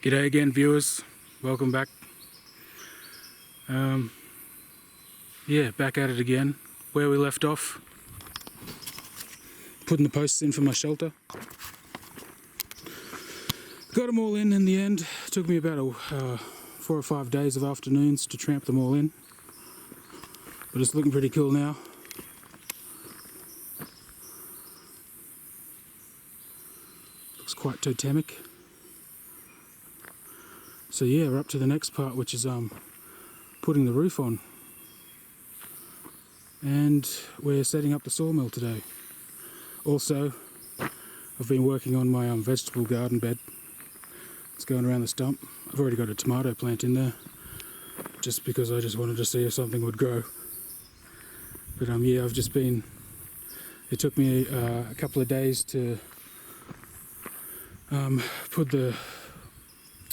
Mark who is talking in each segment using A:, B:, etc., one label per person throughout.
A: G'day again, viewers. Welcome back. Yeah, back at it again. Where we left off. Putting the posts in for my shelter. Got them all in the end. It took me about 4 or 5 days of afternoons to tramp them all in. But it's looking pretty cool now. Looks quite totemic. So yeah, we're up to the next part, which is putting the roof on. And we're setting up the sawmill today. Also, I've been working on my vegetable garden bed. It's going around the stump. I've already got a tomato plant in there, just because I just wanted to see if something would grow. But yeah, I've just been, it took me a couple of days to put the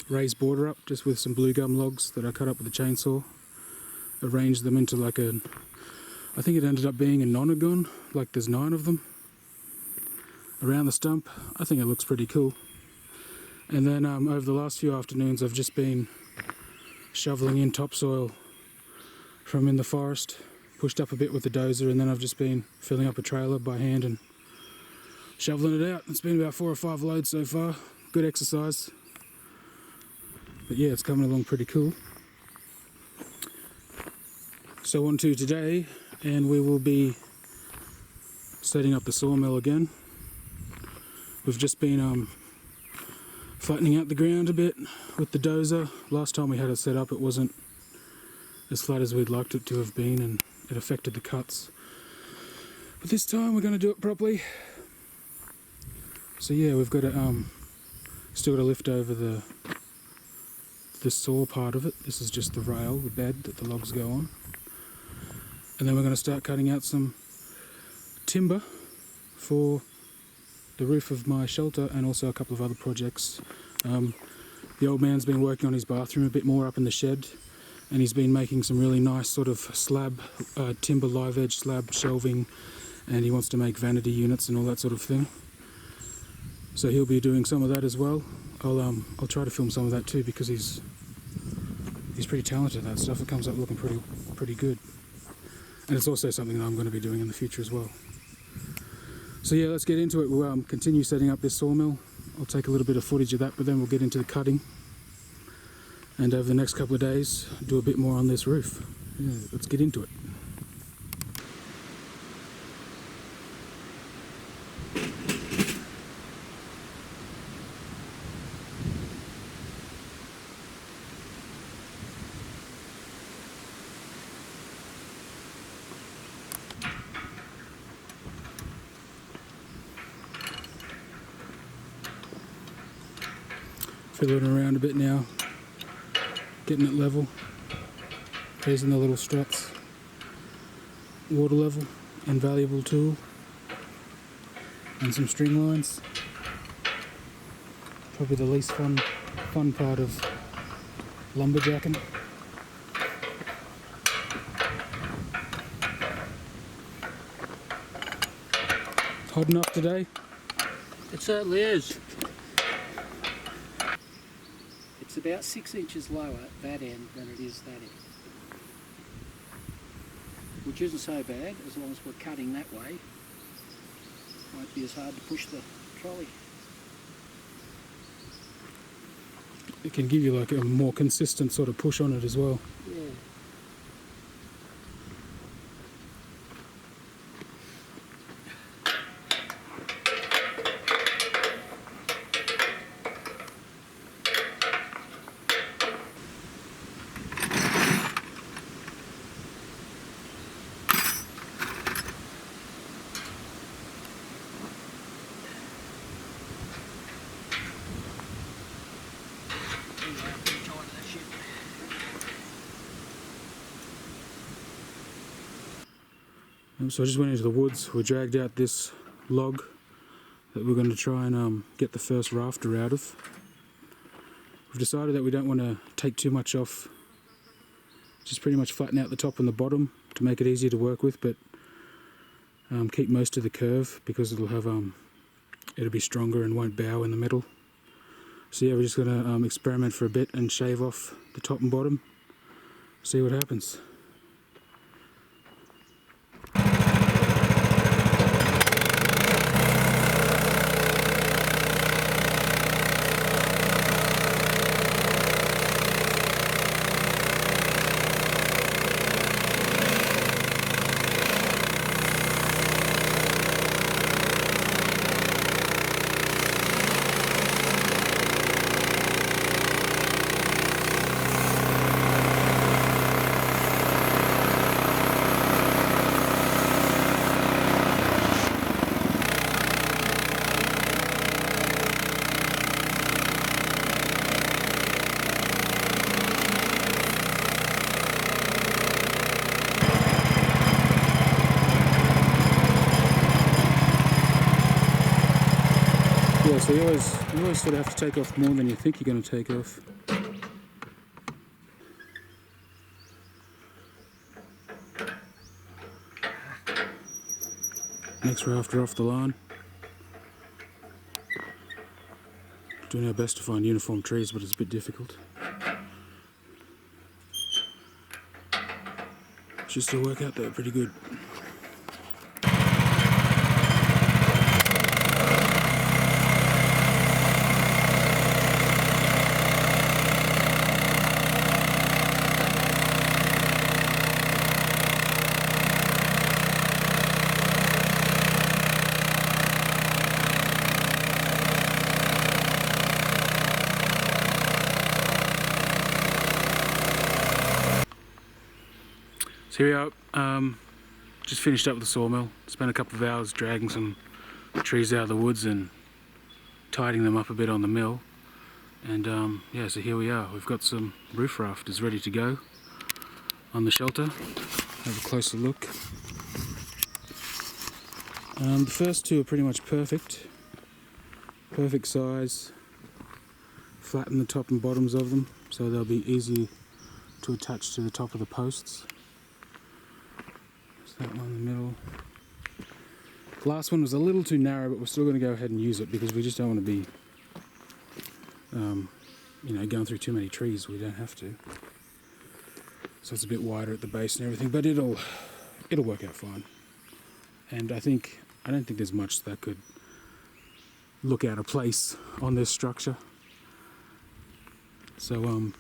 A: raised border up, just with some blue gum logs that I cut up with a chainsaw. Arranged them into like a, I think it ended up being a nonagon, like there's 9 of them around the stump. I think it looks pretty cool. And then over the last few afternoons I've just been shoveling in topsoil from in the forest, pushed up a bit with the dozer, and then I've just been filling up a trailer by hand and shoveling it out. It's been about 4 or 5 loads so far. Good exercise. But yeah, it's coming along pretty cool. So on to today, and we will be setting up the sawmill again. We've just been flattening out the ground a bit with the dozer. Last time we had it set up, it wasn't as flat as we'd liked it to have been, and it affected the cuts. But this time we're going to do it properly. So yeah, we've got to still got to lift over the saw part of it. This is just the rail, the bed that the logs go on. And then we're going to start cutting out some timber for the roof of my shelter, and also a couple of other projects. The old man's been working on his bathroom a bit more up in the shed, and he's been making some really nice sort of slab, timber live edge slab shelving, and he wants to make vanity units and all that sort of thing. So he'll be doing some of that as well. I'll try to film some of that too, because he's pretty talented at that stuff. It comes up looking pretty good. And it's also something that I'm going to be doing in the future as well. So yeah, let's get into it. We'll continue setting up this sawmill. I'll take a little bit of footage of that, but then we'll get into the cutting. And over the next couple of days, do a bit more on this roof. Yeah, let's get into it. Fiddling around a bit now, getting it level, raising the little struts. Water level, invaluable tool, and some string lines. Probably the least fun part of lumberjacking. Hot enough today?
B: It certainly is. It's about 6 inches lower at that end than it is that end. Which isn't so bad, as long as we're cutting that way. Won't be as hard to push the trolley.
A: It can give you like a more consistent sort of push on it as well.
B: Yeah.
A: So I just went into the woods. We dragged out this log that we're going to try and get the first rafter out of. We've decided that we don't want to take too much off, just pretty much flatten out the top and the bottom to make it easier to work with, but keep most of the curve, because it'll be stronger and won't bow in the middle. So yeah, we're just going to experiment for a bit and shave off the top and bottom, see what happens. Yeah, so you always sort of have to take off more than you think you're going to take off. Next rafter off the line. Doing our best to find uniform trees, but it's a bit difficult. Should still work out there pretty good. So here we are, just finished up with the sawmill. Spent a couple of hours dragging some trees out of the woods and tidying them up a bit on the mill. And yeah, so here we are. We've got some roof rafters ready to go on the shelter. Have a closer look. The first two are pretty much perfect. Perfect size. Flatten the top and bottoms of them so they'll be easy to attach to the top of the posts. That one in the middle. The last one was a little too narrow, but we're still going to go ahead and use it because we just don't want to be, you know, going through too many trees. We don't have to. So it's a bit wider at the base and everything, but it'll work out fine. And I don't think there's much that could look out of place on this structure. So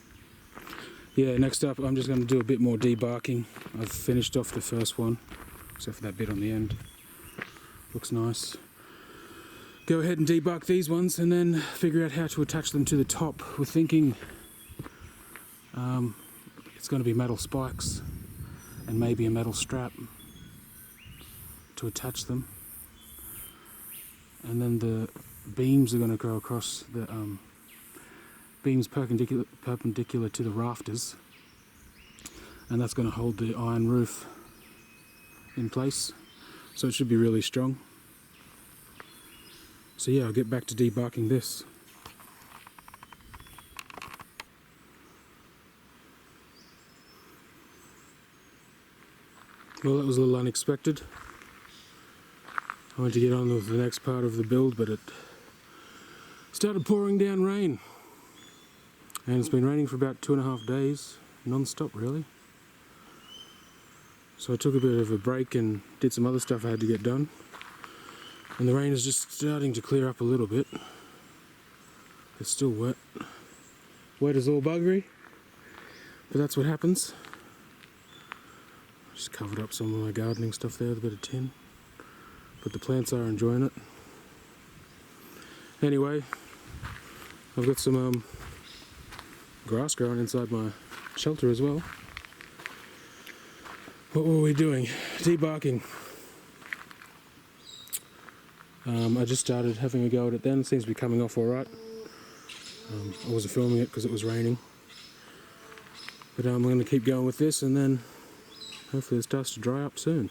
A: yeah, next up I'm just going to do a bit more debarking. I've finished off the first one, except for that bit on the end. Looks nice. Go ahead and debark these ones and then figure out how to attach them to the top. We're thinking it's going to be metal spikes and maybe a metal strap to attach them. And then the beams are going to go across the beams perpendicular to the rafters, and that's going to hold the iron roof in place, so it should be really strong. So yeah, I'll get back to debarking this. Well, that was a little unexpected. I went to get on with the next part of the build, but it started pouring down rain. And it's been raining for about 2.5 days, non-stop really. So I took a bit of a break and did some other stuff I had to get done. And the rain is just starting to clear up a little bit. It's still wet. Wet as all buggery, but that's what happens. Just covered up some of my gardening stuff there with a bit of tin. But the plants are enjoying it. Anyway, I've got some grass growing inside my shelter as well. What were we doing? Debarking. I just started having a go at it then. It seems to be coming off alright. I wasn't filming it because it was raining. But I'm going to keep going with this and then hopefully it starts to dry up soon.